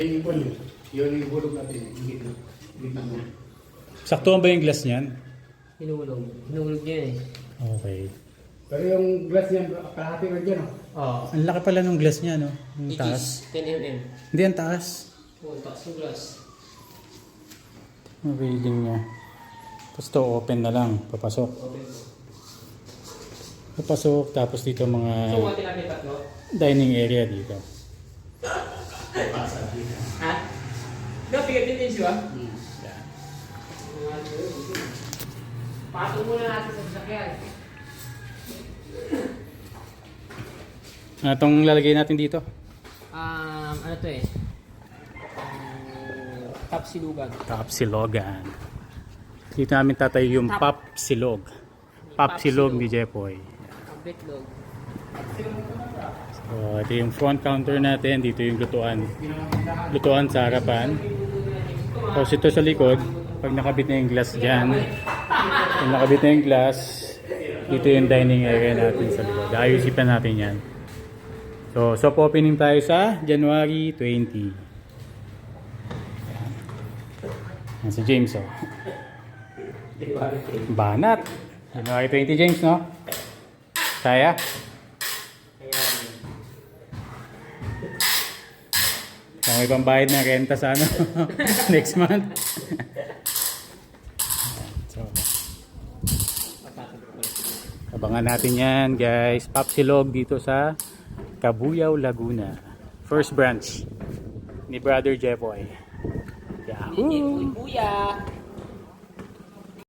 Yan yung kwan yun. Yun yung hulog natin. Yung gitna. Gitna na. Sakto ba yung glass niyan? Hinulog. Hinulog niya eh. Okay. Pero yung glass niyan, kalahati lang dyan. Oo. Ang laki pala ng glass niya, no? Yung It taas. is 10 mm. Hindi, ang taas. Oh, ang taas ng glass. Ang reading niya. Tapos to, open na lang. Papasok. Open mo. Papasok. Tapos dito mga So, what tinapit tatlo? dining area dito. Ha? No, pigat din din siya. Yan. Patong muna natin sa sasakyan. Ano itong lalagay natin dito? Ano to eh? Tapsilugan. Tapsilogan. Dito namin tatayo yung Papsilog. Papsilog ni Jepoy. Bitlog. So, ito yung front counter natin. Dito yung lutuan. Lutuan sa harapan. Tapos ito sa likod, pag nakabit na yung glass dyan, pag nakabit na yung glass, dito yung dining area natin sa likod. Ayusin pa natin yan. So, soft opening tayo sa January 20. Yan si James, oh. Banat. January 20, James, no? Kaya? Kung may pambayad na renta sa ano, next month. So, abangan natin yan, guys. Papsilog dito sa Cabuyao, Laguna. First branch ni Brother Jepoy. Yahoo! Kuya!